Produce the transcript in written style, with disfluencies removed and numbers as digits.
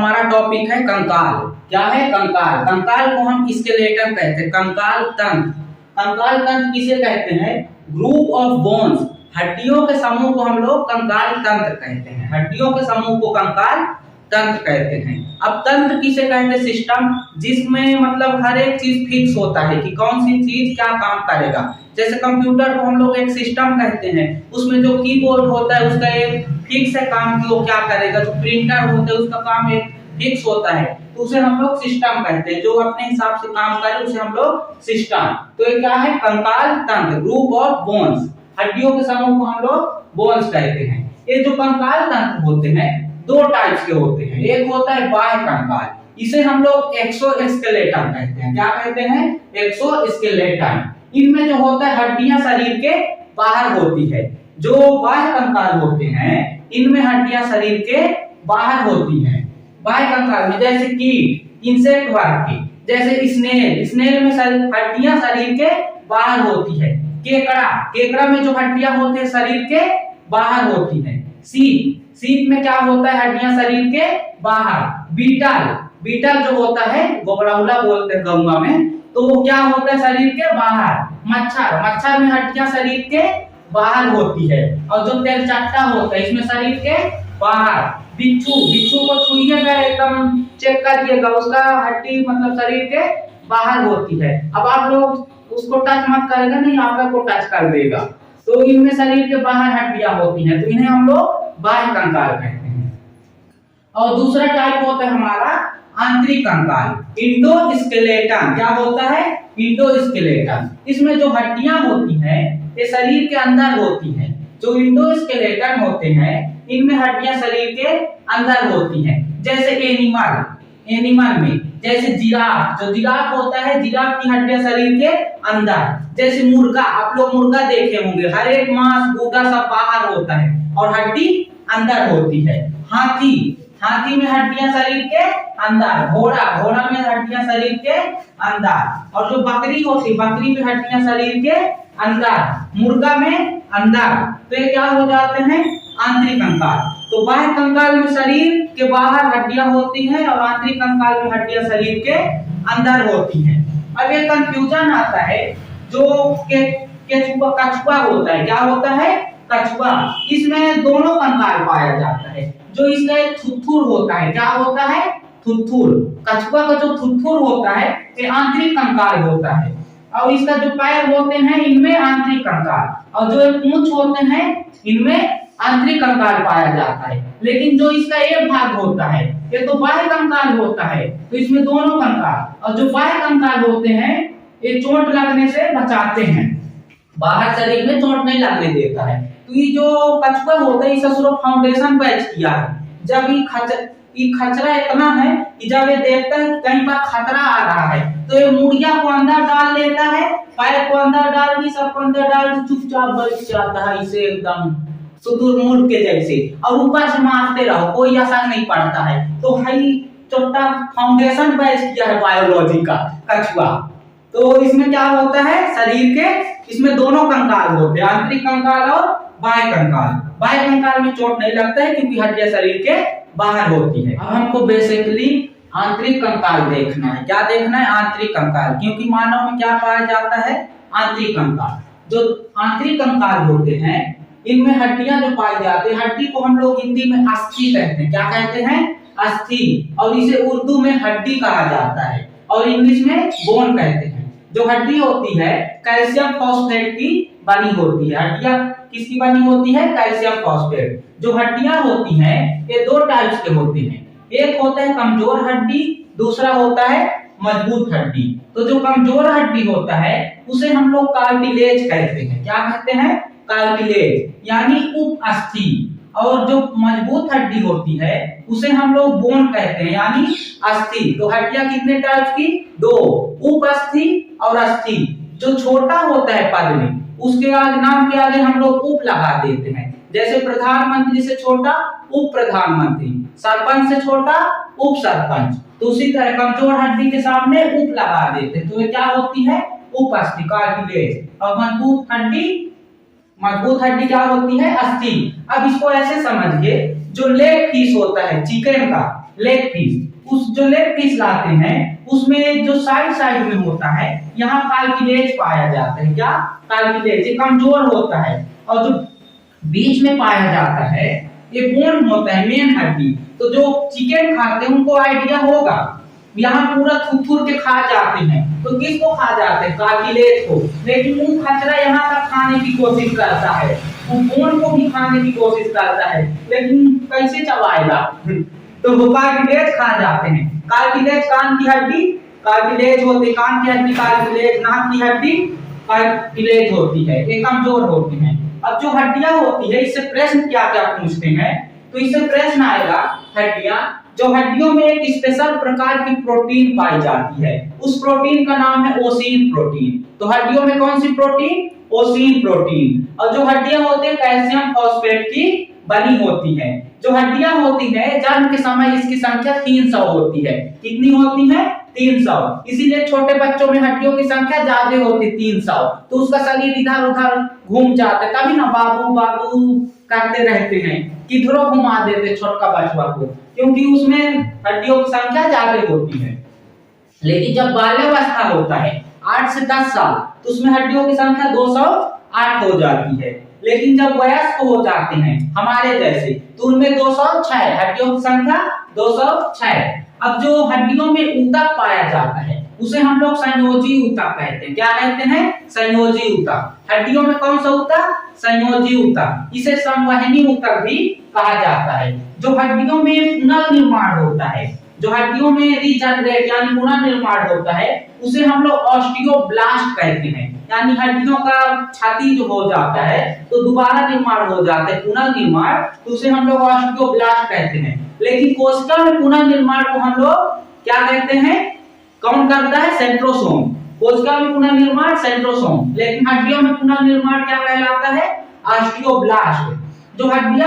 हमारा टॉपिक है कंकाल। क्या है? कंकाल। कंकाल को हम स्केलेटन कहते हैं, कंकाल तंत्र। कंकाल तंत्र किसे कहते हैं? ग्रुप ऑफ बोन्स, हड्डियों के समूह को हम लोग कंकाल तंत्र कहते हैं। हड्डियों के समूह को कंकाल तंत्र कहते हैं। अब तंत्र किसे कहते हैं? सिस्टम, जिसमें मतलब हर एक चीज फिक्स होता है कि कौन सी चीज क्या काम करेगा। जैसे कंप्यूटर को हम लोग एक सिस्टम कहते हैं, उसमें जो कीबोर्ड होता है उसका एक फिक्स है काम कि वो क्या करेगा। जो प्रिंटर होता है उसका काम एक फिक्स होता है, तो उसे हम लोग सिस्टम कहते हैं। जो अपने हिसाब से काम करे उसे हम लोग सिस्टम। तो ये क्या है? कंकाल तंत्र, ग्रुप ऑफ बोन्स, हड्डियों के समूह को हम लोग बोन्स कहते हैं। ये जो कंकाल तंत्र होते हैं दो टाइप्स के होते हैं। एक होता है बाह्य कंकाल, इसे हम लोग एक्सोस्केलेटन कहते हैं। क्या कहते हैं? एक्सोस्केलेटन। इनमें जो होता है हड्डियां शरीर के बाहर होती है। जो बाह्य कंकाल होते हैं इनमें हड्डियां शरीर के बाहर होती हैं। बाह्य कंकाल में जैसे कीट, इंसेक्ट वर्ग की, जैसे स्नेल, स्नेल में हड्डियां शरीर के बाहर होती है। केकड़ा, केकड़ा में जो हड्डियां होती है शरीर के बाहर होती है। सीप, सीप में क्या होता है? हड्डियां शरीर के बाहर। बीटल, बीटल जो होता है गोबराउला बोलते हैं गौवा में, तो वो क्या होता है? शरीर के बाहर। मच्छर, मच्छर में हड्डियां शरीर के बाहर होती है। और जो तेलचट्टा होता है इसमें शरीर के बाहर। बिच्छू, बिच्छू को छुइएगा एकदम चेक करिएगा, उसका हड्डी मतलब शरीर के बाहर होती है। अब आप लोग उसको टच मत करेगा, नहीं आपका को टच कर देगा। तो इनमें शरीर के बाहर हड्डियां होती हैं, तो इन्हें हम लोग बाह्य कंकाल कहते हैं। और दूसरा टाइप होता है हमारा आंतरिक कंकाल, इंडोस्केलेटन। क्या होता है? इंडोस्केलेटन। इसमें जो हड्डियां होती हैं ये शरीर के अंदर होती हैं। जो इंडोस्केलेटन होते हैं इनमें हड्डियां शरीर के अंदर होती हैं। जैसे एनिमल, एनिमल में जैसे जिराफ, जो जिराफ होता है जिराफ की हड्डियां शरीर के अंदर। जैसे मुर्गा, आप लोग मुर्गा देखे होंगे, हर एक मांस गुदा सब बाहर होता है और हड्डी अंदर होती है। हाथी, हाथी में हड्डियां शरीर के अंदर। घोड़ा, घोड़ा में हड्डियां शरीर के अंदर। और जो बकरी होती है बकरी में हड्डियां शरीर के अंदर। मुर्गा में अंदर। तो ये क्या हो जाते हैं? आंतरिक कंकाल। तो बाह्य कंकाल में शरीर के बाहर हड्डियां होती हैं और आंतरिक कंकाल में हड्डियां शरीर के अंदर होती हैं। अब ये कंफ्यूजन आता है, जो कछुआ होता है, क्या होता है? कछुआ, इसमें दोनों कंकाल पाया जाता है। जो इसका एक थुथुर होता है, क्या होता है? थुथुर। कछुआ का जो थुथुर होता है ये आंतरिक कंकाल होता है। और इसका जो पैर होते हैं इनमें आंतरिक कंकाल, और जो पूंछ होते हैं इनमें आंतरिक कंकाल पाया जाता है। लेकिन जो इसका एक भाग होता है ये तो बाह्य कंकाल होता है, तो इसमें दोनों कंकाल। और जो बाह्य कंकाल होते हैं ये चोट लगने से बचाते हैं, बाहर शरीर में चोट नहीं लगने देता है। तो ये जो कछुआ होता है इसे सिर्फ फाउंडेशन बैच किया है। जब ये खतरा इतना है कि जब ये देखता है कहीं पर खतरा आ रहा है तो ये मुड़िया को अंदर डाल लेता है, पैर को अंदर डाल के सबको अंदर डाल के चुपचाप बैठ जाता है, इसे एकदम शुतुरमुर्ग के जैसे। और ऊपर से मारते रहो, कोई असर नहीं पड़ता है। तो भाई छोटा फाउंडेशन बैच किया है बायोलॉजी का कछुआ। तो इसमें क्या होता है? शरीर के इसमें दोनों कंकाल होते हैं, आंतरिक कंकाल और बाह्य कंकाल। बाह्य कंकाल में चोट नहीं लगता है क्योंकि हड्डियां शरीर के बाहर होती है। अब हमको बेसिकली आंतरिक कंकाल देखना है। क्या देखना है? आंतरिक कंकाल। क्योंकि मानव में क्या पाया जाता है? आंतरिक कंकाल। जो आंतरिक कंकाल होते हैं इनमें हड्डियां जो पाई जाती है, हड्डी को हम लोग हिंदी में अस्थि कहते हैं। क्या कहते हैं? अस्थि। और इसे उर्दू में हड्डी कहा जाता है और इंग्लिश में बोन कहते हैं। जो हड्डी होती है कैल्शियम फॉस्फेट की बनी होती है। हड्डियां किसकी बनी होती है? Calcium phosphate. जो हड्डियां होती हैं ये दो टाइप्स के होते हैं। एक होता है कमजोर हड्डी, दूसरा होता है मजबूत हड्डी। तो जो कमजोर हड्डी होता है उसे हम लोग कार्टिलेज कहते हैं। क्या कहते हैं? कार्टिलेज, यानी उप अस्थि। और जो मजबूत हड्डी होती है उसे हम लोग बोन कहते हैं, यानी अस्थि। तो हड्डियां कितने टाइप की? दो, उप अस्थि और अस्थि। जो छोटा होता है पद में उसके आगे नाम के आगे हम लोग उप लगा देते हैं। जैसे प्रधानमंत्री से छोटा उप प्रधानमंत्री, सरपंच से छोटा उप सरपंच। तो उसी तरह कमजोर हड्डी के सामने उप लगा देते हैं। तो ये क्या होती है? उप अस्थि, कार्टिलेज। और मजबूत हड्डी क्या होती है? अस्थि। अब इसको ऐसे समझिए, जो लेग पीस होता है चिकन का, लेग पीस, उस जो लेग पीस लाते हैं उसमें जो साइड साइड में होता है यहाँ कार्टिलेज पाया जाता है। क्या? कार्टिलेज, ये कमजोर होता है। और जो बीच में पाया जाता है ये बोन होता है, मेन हड्डी। तो जो चिकन खाते हैं उनको आइडिया होगा, यहाँ पूरा थुथुर के खा जाते हैं। तो किसको खा जाते हैं? कार्टिलेज को। लेकिन वो खचरा यहाँ तक खाने की कोशिश करता है, वो बोन को भी खाने की कोशिश करता है, लेकिन कैसे चबाएगा? तो वो कार्टिलेज खा जाते हैं। कार्टिलेज कान की हड्डी, कार्टिलेज होती है कान की हड्डी, कार्टिलेज नाक की हड्डी, कार्टिलेज होती है, ये कमजोर होती है। अब जो हड्डियां होती है इससे प्रश्न क्या क्या पूछते हैं, तो इससे प्रश्न आएगा हड्डियां, जो हड्डियों में एक स्पेशल प्रकार की प्रोटीन पाई जाती है, उस प्रोटीन का नाम है ओसीन प्रोटीन। तो हड्डियों में कौन सी प्रोटीन? Ossein protein. और जो हड्डियां होती है कैल्शियम फॉस्फेट की बनी होती है। जो हड्डियां होती है जन्म के समय इसकी संख्या 300 होती है। कितनी होती है? 300। इसीलिए छोटे बच्चों में हड्डियों की संख्या ज्यादा होती है, 300। तो उसका शरीर इधर उधर घूम जाता है, तभी ना बाबू बाबू करते रहते हैं, किधरों घुमा देते छोटका बचवा को, क्योंकि उसमें हड्डियों की संख्या ज्यादा होती है। लेकिन जब बाल्यावस्था होता है 8 से 10 साल, तो उसमें हड्डियों की संख्या 208 हो जाती है। लेकिन जब वयस्क हो जाते हैं हमारे जैसे, तो उनमें 206, हड्डियों की संख्या 206। अब जो हड्डियों में ऊतक पाया जाता है उसे हम लोग संयोजी ऊतक कहते हैं। क्या कहते हैं? संयोजी ऊतक। हड्डियों में कौन सा ऊतक? संयोजी ऊतक। इसे संवहनी ऊतक भी कहा जाता है। जो हड्डियों में पुनर्निर्माण होता है, जो हड्डियों में रीजनरेट यानी पुनर्निर्माण होता है, उसे हम लोग ऑस्टियोब्लास्ट कहते हैं। यानी हड्डियों का छाती जो हो जाता है तो दोबारा निर्माण हो जाता है, पुनर्निर्माण, तो उसे हम लोग ऑस्टियोब्लास्ट कहते हैं। लेकिन कोशिका में पुनर्निर्माण को हम लोग क्या कहते हैं? कौन करता है? सेंट्रोसोम। कोशिका में पुनर्निर्माण सेंट्रोसोम, लेकिन हड्डियों में पुनर्निर्माण क्या कहलाता है? ऑस्टियोब्लास्ट। जो हड्डियां